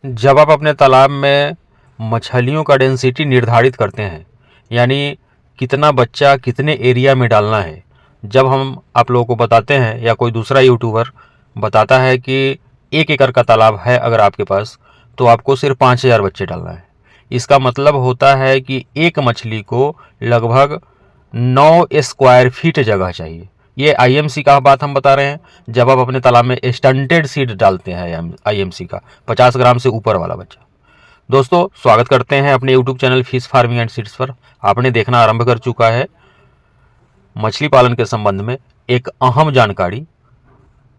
जब आप अपने तालाब में मछलियों का डेंसिटी निर्धारित करते हैं, यानी कितना बच्चा कितने एरिया में डालना है, जब हम आप लोगों को बताते हैं या कोई दूसरा यूट्यूबर बताता है कि 1 एकड़ का तालाब है अगर आपके पास, तो आपको सिर्फ 5,000 बच्चे डालना है। इसका मतलब होता है कि एक मछली को लगभग 9 स्क्वायर फीट जगह चाहिए। ये आईएमसी का बात हम बता रहे हैं। जब आप अपने तालाब में स्टंटेड सीड डालते हैं, आईएमसी का 50 ग्राम से ऊपर वाला बच्चा। दोस्तों, स्वागत करते हैं अपने YouTube channel fish farming and seeds पर। आपने देखना आरंभ कर चुका है मछली पालन के संबंध में एक अहम जानकारी,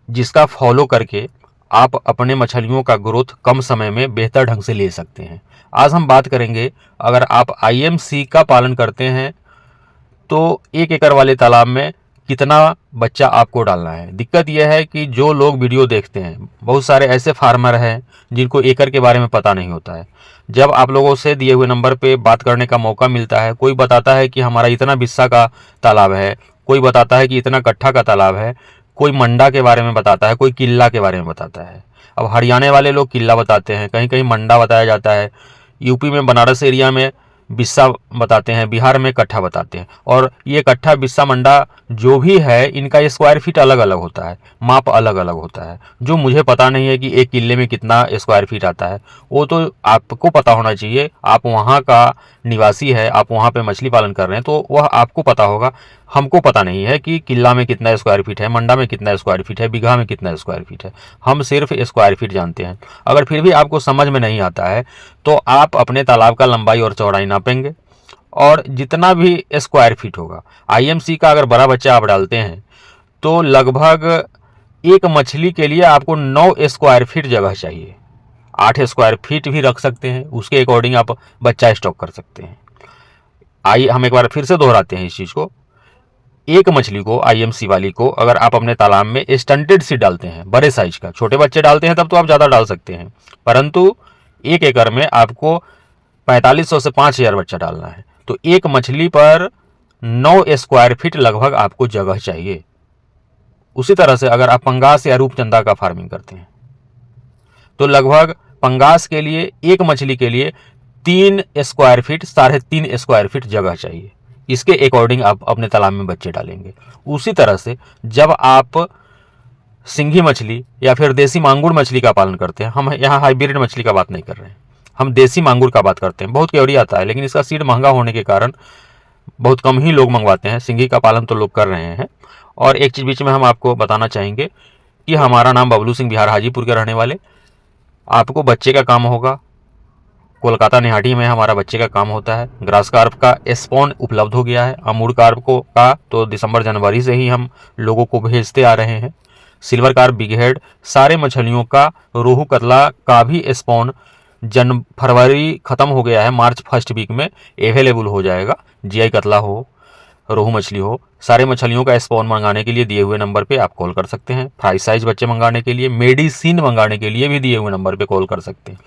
जिसका फॉलो करके आप अपने मछलियों का ग्रोथ कम समय में बेहतर ढंग से ले सकते हैं। आज हम बात करेंगे, अगर आप आईएमसी का पालन करते हैं तो 1 एकड़ वाले तालाब में कितना बच्चा आपको डालना है। दिक्कत यह है कि जो लोग वीडियो देखते हैं, बहुत सारे ऐसे फार्मर हैं जिनको एकड़ के बारे में पता नहीं होता है। जब आप लोगों से दिए हुए नंबर पे बात करने का मौका मिलता है, कोई बताता है कि हमारा इतना बिस्सा का तालाब है, कोई बताता है कि इतना कट्ठा का तालाब है, कोई मंडा के बारे में बताता है, कोई किल्ला के बारे में बताता है। अब हरियाणा वाले लोग किल्ला बताते हैं, कहीं कहीं मंडा बताया जाता है, यूपी में बनारस एरिया में बिस्सा बताते हैं, बिहार में कट्ठा बताते हैं। और ये कट्ठा बिस्सा मंडा जो भी है, इनका स्क्वायर फीट अलग अलग होता है, माप अलग अलग होता है। जो मुझे पता नहीं है कि एक किले में कितना स्क्वायर फीट आता है, वो तो आपको पता होना चाहिए। आप वहाँ का निवासी है, आप वहाँ पे मछली पालन कर रहे हैं, तो वह आपको पता होगा। हमको पता नहीं है कि किला में कितना स्क्वायर फीट है, मंडा में कितना स्क्वायर फीट है, बीघा में कितना स्क्वायर फीट है। हम सिर्फ स्क्वायर फीट जानते हैं। अगर फिर भी आपको समझ में नहीं आता है, तो आप अपने तालाब का लंबाई और चौड़ाई नापेंगे, और जितना भी स्क्वायर फीट होगा, आईएमसी का अगर बड़ा बच्चा आप डालते हैं तो लगभग एक मछली के लिए आपको 9 स्क्वायर फीट जगह चाहिए। 8 स्क्वायर फीट भी रख सकते हैं, उसके अकॉर्डिंग आप बच्चा स्टॉक कर सकते हैं। आइए हम एक बार फिर से दोहराते हैं इस चीज़ को। एक मछली को, आईएमसी वाली को, अगर आप अपने तालाब में स्टंटेड सीड डालते हैं, बड़े साइज का, छोटे बच्चे डालते हैं तब तो आप ज़्यादा डाल सकते हैं, परंतु 1 एकड़ में आपको 4500 से 5,000 बच्चा डालना है, तो एक मछली पर 9 स्क्वायर फीट लगभग आपको जगह चाहिए। उसी तरह से अगर आप पंगास या रूपचंदा का फार्मिंग करते हैं, तो लगभग पंगास के लिए, एक मछली के लिए 3 स्क्वायर फीट, 3.5 स्क्वायर फीट जगह चाहिए। इसके अकॉर्डिंग आप अपने तालाब में बच्चे डालेंगे। उसी तरह से जब आप सिंघी मछली या फिर देसी मांगुर मछली का पालन करते हैं, हम यहाँ हाइब्रिड मछली का बात नहीं कर रहे हैं, हम देसी मांगुर का बात करते हैं। बहुत क्योरी आता है, लेकिन इसका सीड महंगा होने के कारण बहुत कम ही लोग मंगवाते हैं। सिंघी का पालन तो लोग कर रहे हैं। और एक चीज़ बीच में हम आपको बताना चाहेंगे कि हमारा नाम बबलू सिंह, बिहार हाजीपुर के रहने वाले। आपको बच्चे का काम होगा, कोलकाता निहाटी में हमारा बच्चे का काम होता है। ग्रास कार्प का स्पॉन उपलब्ध हो गया है। अमूर कार्प को का तो दिसंबर जनवरी से ही हम लोगों को भेजते आ रहे हैं। सिल्वर कार्प, बिग हेड, सारे मछलियों का, रोहू कतला का भी स्पॉन फरवरी ख़त्म हो गया है, मार्च फर्स्ट वीक में अवेलेबल हो जाएगा। जीआई कतला हो, रोहू मछली हो, सारे मछलियों का स्पॉन मंगाने के लिए दिए हुए नंबर पे आप कॉल कर सकते हैं। फ्राई साइज बच्चे मंगाने के लिए, मेडिसिन मंगाने के लिए भी दिए हुए नंबर पे कॉल कर सकते हैं।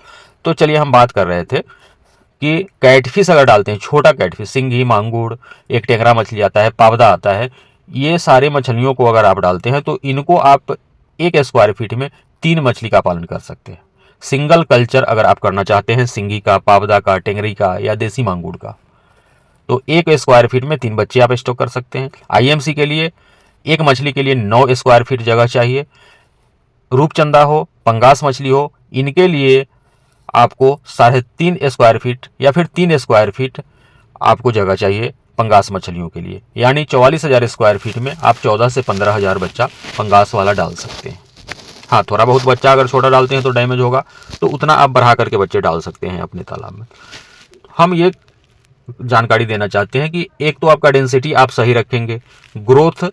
तो चलिए, हम बात कर रहे थे कि कैटफिश अगर डालते हैं, छोटा कैटफिश, सिंघी, मांगुर, एक टेंगरा मछली आता है, पावदा आता है, ये सारे मछलियों को अगर आप डालते हैं तो इनको आप 1 स्क्वायर फीट में 3 मछली का पालन कर सकते हैं। सिंगल कल्चर अगर आप करना चाहते हैं, सिंघी का, पावदा का, टेंगरी का या देसी मांगुर का, तो 1 स्क्वायर फीट में 3 बच्चे आप स्टॉक कर सकते हैं। आईएमसी के लिए एक मछली के लिए 9 स्क्वायर फीट जगह चाहिए। रूपचंदा हो, पंगास मछली हो, इनके लिए आपको 3.5 स्क्वायर फीट या फिर 3 स्क्वायर फीट आपको जगह चाहिए पंगास मछलियों के लिए। यानी 44,000 स्क्वायर फीट में आप 14 से 15,000 बच्चा पंगास वाला डाल सकते हैं। हाँ, थोड़ा बहुत बच्चा अगर छोटा डालते हैं तो डैमेज होगा, तो उतना आप बढ़ा करके बच्चे डाल सकते हैं अपने तालाब में। हम ये जानकारी देना चाहते हैं कि एक तो आपका डेंसिटी आप सही रखेंगे, ग्रोथ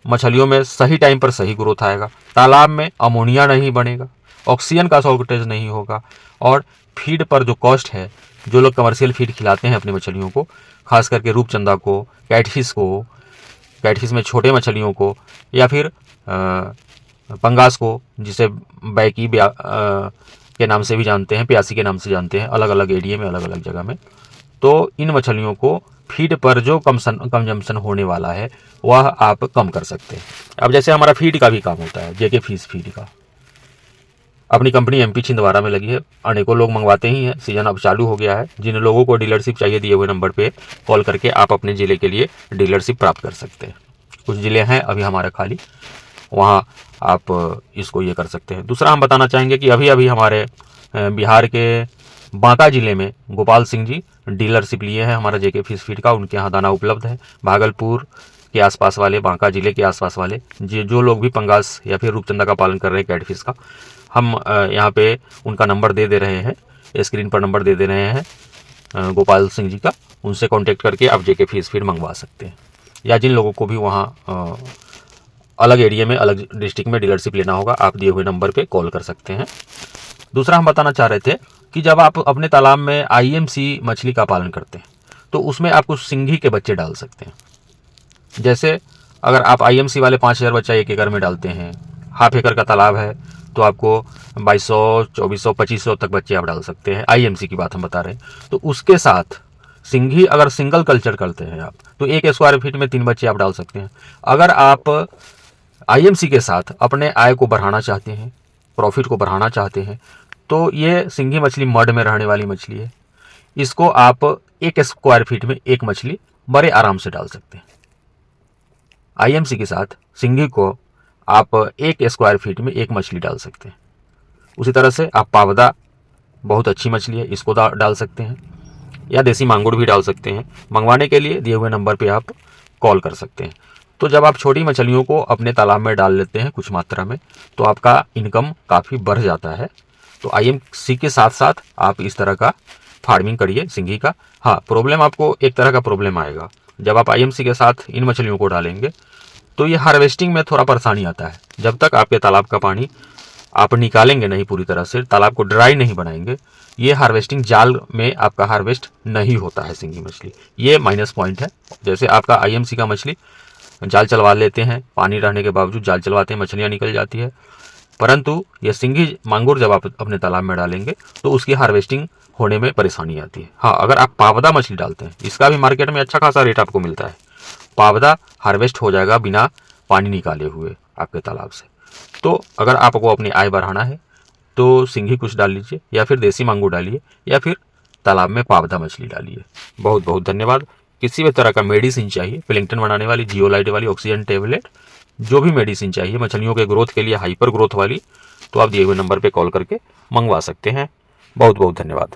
मछलियों में सही टाइम पर सही ग्रोथ आएगा, तालाब में अमोनिया नहीं बनेगा, ऑक्सीजन का शॉर्टेज नहीं होगा, और फीड पर जो कॉस्ट है, जो लोग कमर्शियल फीड खिलाते हैं अपनी मछलियों को, खास करके रूपचंदा को, कैटफिश को, कैटफिश में छोटे मछलियों को, या फिर पंगास को, जिसे बैकी के नाम से भी जानते हैं, प्यासी के नाम से जानते हैं, अलग अलग एरिया में, अलग अलग जगह में, तो इन मछलियों को फीड पर जो कंजम्पशन होने वाला है वह आप कम कर सकते हैं। अब जैसे हमारा फीड का भी काम होता है, जेके फिश फीड का, अपनी कंपनी एमपी छिंदवाड़ा में लगी है। अनेकों लोग मंगवाते ही हैं, सीजन अब चालू हो गया है। जिन लोगों को डीलरशिप चाहिए दिए हुए नंबर पे कॉल करके आप अपने ज़िले के लिए डीलरशिप प्राप्त कर सकते हैं। कुछ ज़िले हैं अभी हमारे खाली, वहाँ आप इसको ये कर सकते हैं। दूसरा हम बताना चाहेंगे कि अभी अभी हमारे बिहार के बांका जिले में गोपाल सिंह जी डीलरशिप लिए हैं हमारा जेके फिश फीड का। उनके यहाँ दाना उपलब्ध है। भागलपुर के आसपास वाले, बांका जिले के आसपास वाले जो लोग भी पंगास या फिर रूपचंदा का पालन कर रहे हैं, कैटफिश का, हम यहाँ पे उनका नंबर दे रहे हैं, स्क्रीन पर नंबर दे रहे हैं गोपाल सिंह जी का। उनसे कांटेक्ट करके आप जेके फिश फीड मंगवा सकते हैं। या जिन लोगों को भी वहाँ अलग एरिया में, अलग डिस्ट्रिक्ट में डीलरशिप लेना होगा, आप दिए हुए नंबर पे कॉल कर सकते हैं। दूसरा हम बताना चाह रहे थे कि जब आप अपने तालाब में आईएमसी मछली का पालन करते हैं तो उसमें आप कुछ सिंघी के बच्चे डाल सकते हैं। जैसे अगर आप आईएमसी वाले 5000 बच्चा एक एकड़ में डालते हैं, हाफ एकड़ का तालाब है, तो आपको 2200, 2400, 2500 तक बच्चे आप डाल सकते हैं। आईएमसी की बात हम बता रहे हैं। तो उसके साथ सिंघी अगर सिंगल कल्चर करते हैं आप, तो 1 स्क्वायर फीट में 3 बच्चे आप डाल सकते हैं। अगर आप आईएमसी के साथ अपने आय को बढ़ाना चाहते हैं, प्रॉफिट को बढ़ाना चाहते हैं, तो ये सिंघी मछली मड में रहने वाली मछली है। इसको आप 1 स्क्वायर फीट में 1 मछली बड़े आराम से डाल सकते हैं। आईएमसी के साथ सिंघी को आप 1 स्क्वायर फीट में 1 मछली डाल सकते हैं। उसी तरह से आप पावदा, बहुत अच्छी मछली है, इसको डाल सकते हैं, या देसी मांगुर भी डाल सकते हैं। मंगवाने के लिए दिए हुए नंबर पे आप कॉल कर सकते हैं। तो जब आप छोटी मछलियों को अपने तालाब में डाल लेते हैं कुछ मात्रा में, तो आपका इनकम काफ़ी बढ़ जाता है। तो आईएमसी के साथ साथ आप इस तरह का फार्मिंग करिए सिंघी का। हाँ, प्रॉब्लम आपको एक तरह का प्रॉब्लम आएगा जब आप आईएमसी के साथ इन मछलियों को डालेंगे, तो ये हार्वेस्टिंग में थोड़ा परेशानी आता है। जब तक आपके तालाब का पानी आप निकालेंगे नहीं पूरी तरह से, तालाब को ड्राई नहीं बनाएंगे, ये हार्वेस्टिंग जाल में आपका हार्वेस्ट नहीं होता है सिंघी मछली। ये माइनस पॉइंट है। जैसे आपका आईएमसी का मछली जाल चलवा लेते हैं, पानी रहने के बावजूद जाल चलवाते हैं, मछलियाँ निकल जाती है। परंतु ये सिंघी मांगुर जब आप अपने तालाब में डालेंगे तो उसकी हार्वेस्टिंग होने में परेशानी आती है। हाँ, अगर आप पावदा मछली डालते हैं, इसका भी मार्केट में अच्छा खासा रेट आपको मिलता है। पावदा हार्वेस्ट हो जाएगा बिना पानी निकाले हुए आपके तालाब से। तो अगर आपको अपनी आय बढ़ाना है तो सिंघी कुछ डाल लीजिए, या फिर देसी मांगुर डालिए, या फिर तालाब में पावदा मछली डालिए। बहुत बहुत धन्यवाद। किसी भी तरह का मेडिसिन चाहिए, प्लैंक्टन बनाने वाली, जियोलाइट वाली, ऑक्सीजन टेबलेट, जो भी मेडिसिन चाहिए मछलियों के ग्रोथ के लिए, हाइपर ग्रोथ वाली, तो आप दिए हुए नंबर पे कॉल करके मंगवा सकते हैं। बहुत बहुत धन्यवाद।